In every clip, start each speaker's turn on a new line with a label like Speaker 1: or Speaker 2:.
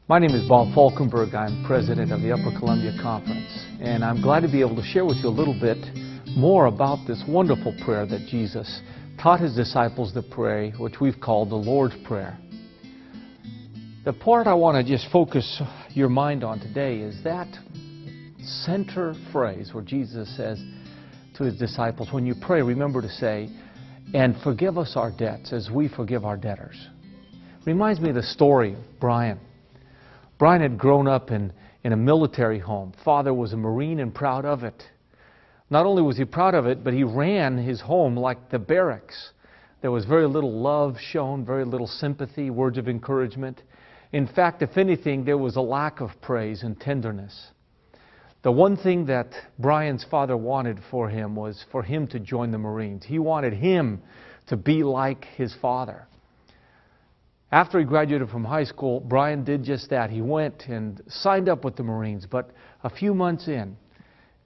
Speaker 1: My name is Bob Folkenburg. I'm president of the Upper Columbia Conference, and I'm glad to be able to share with you a little bit more about this wonderful prayer that Jesus taught His disciples to pray, which we've called the Lord's Prayer. The part I want to just focus your mind on today is that center phrase where Jesus says to His disciples, when you pray, remember to say, "And forgive us our debts as we forgive our debtors." Reminds me of the story of Brian. Brian had grown up in a military home. Father was a Marine and proud of it. Not only was he proud of it, but he ran his home like the barracks. There was very little love shown, very little sympathy, words of encouragement. In fact, if anything, there was a lack of praise and tenderness. The one thing that Brian's father wanted for him was for him to join the Marines. He wanted him to be like his father. After he graduated from high school, Brian did just that. He went and signed up with the Marines, but a few months in,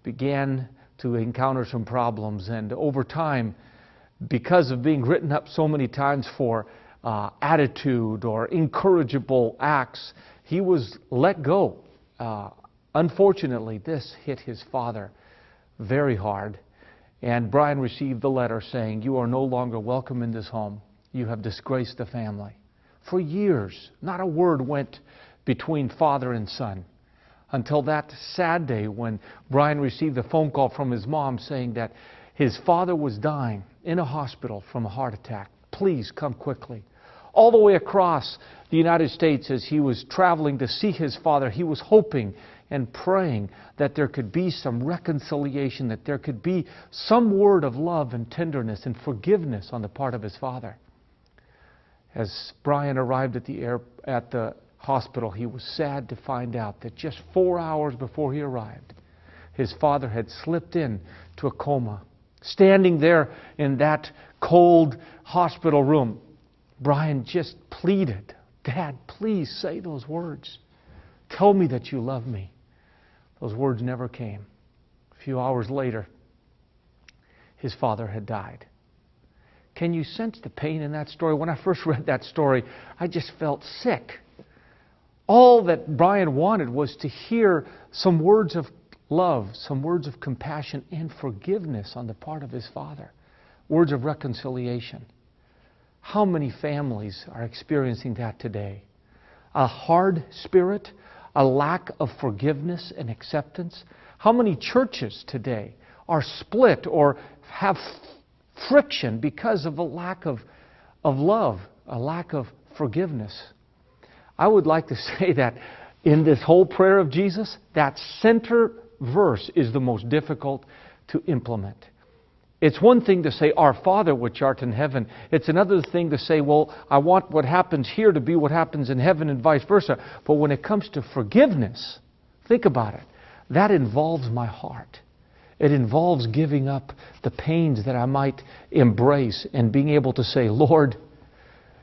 Speaker 1: began to encounter some problems. And over time, because of being written up so many times for attitude or incorrigible acts, he was let go. Unfortunately, this hit his father very hard. And Brian received the letter saying, "You are no longer welcome in this home. You have disgraced the family." For years, not a word went between father and son until that sad day when Brian received a phone call from his mom saying that his father was dying in a hospital from a heart attack. Please come quickly. All the way across the United States, as he was traveling to see his father, he was hoping and praying that there could be some reconciliation, that there could be some word of love and tenderness and forgiveness on the part of his father. As Brian arrived at the hospital, he was sad to find out that just 4 hours before he arrived, his father had slipped into a coma. Standing there in that cold hospital room, Brian just pleaded, "Dad, please say those words. Tell me that you love me." Those words never came. A few hours later, his father had died. Can you sense the pain in that story? When I first read that story, I just felt sick. All that Brian wanted was to hear some words of love, some words of compassion and forgiveness on the part of his father. Words of reconciliation. How many families are experiencing that today? A hard spirit, a lack of forgiveness and acceptance. How many churches today are split or have friction because of a lack of love, a lack of forgiveness? I would like to say that in this whole prayer of Jesus, that center verse is the most difficult to implement. It's one thing to say, "Our Father which art in heaven." It's another thing to say, "Well, I want what happens here to be what happens in heaven," and vice versa. But when it comes to forgiveness, think about it. That involves my heart. It involves giving up the pains that I might embrace and being able to say, "Lord,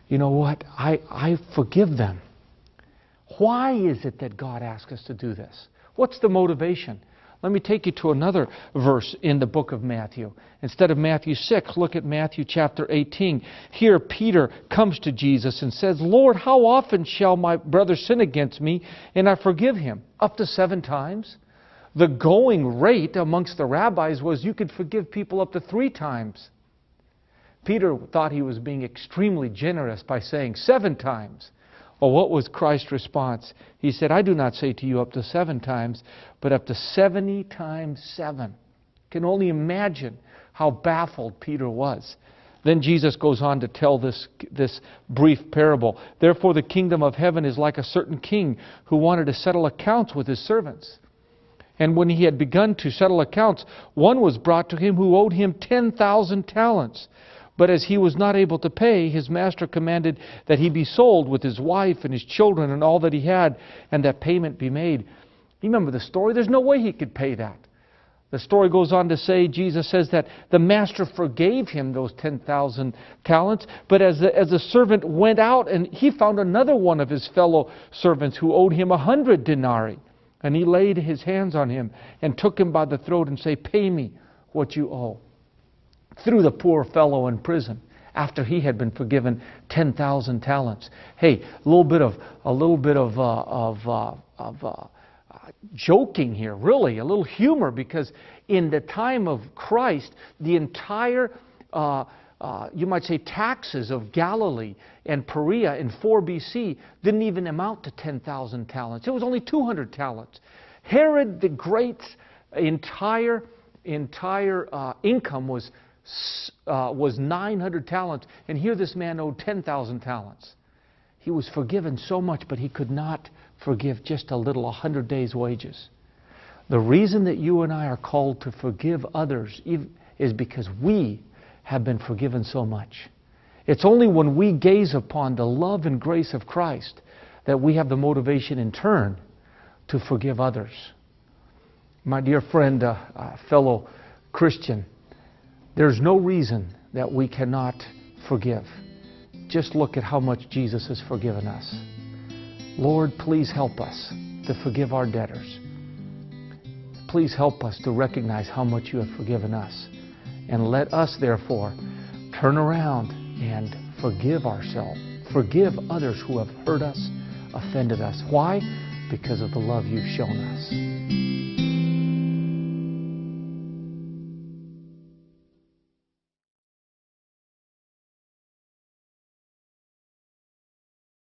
Speaker 1: you know what? I forgive them." Why is it that God asks us to do this? What's the motivation? Let me take you to another verse in the book of Matthew. Instead of Matthew 6, look at Matthew chapter 18. Here Peter comes to Jesus and says, "Lord, how often shall my brother sin against me and I forgive him? Up to 7 times?" The going rate amongst the rabbis was you could forgive people up to 3 times. Peter thought he was being extremely generous by saying 7 times. Well, what was Christ's response? He said, "I do not say to you up to 7 times, but up to 70 times 7. Can only imagine how baffled Peter was. Then Jesus goes on to tell this brief parable. "Therefore the kingdom of heaven is like a certain king who wanted to settle accounts with his servants. And when he had begun to settle accounts, one was brought to him who owed him 10,000 talents. But as he was not able to pay, his master commanded that he be sold with his wife and his children and all that he had, and that payment be made." You remember the story? There's no way he could pay that. The story goes on to say, Jesus says that the master forgave him those 10,000 talents, but as the servant went out, and he found another one of his fellow servants who owed him 100 denarii. And he laid his hands on him and took him by the throat and said, "Pay me what you owe." Threw the poor fellow in prison. after he had been forgiven 10,000 talents. Hey, a little bit of joking here, really, a little humor, because in the time of Christ, the entire, you might say, taxes of Galilee and Perea in 4 BC didn't even amount to 10,000 talents. It was only 200 talents. Herod the Great's entire income was 900 talents, and here this man owed 10,000 talents. He was forgiven so much, but he could not forgive just a little, 100 days' wages. The reason that you and I are called to forgive others is because we have been forgiven so much. It's only when we gaze upon the love and grace of Christ that we have the motivation in turn to forgive others. My dear friend, fellow Christian, there's no reason that we cannot forgive. Just look at how much Jesus has forgiven us. Lord, please help us to forgive our debtors. Please help us to recognize how much you have forgiven us. And let us, therefore, turn around and forgive ourselves. Forgive others who have hurt us, offended us. Why? Because of the love you've shown us.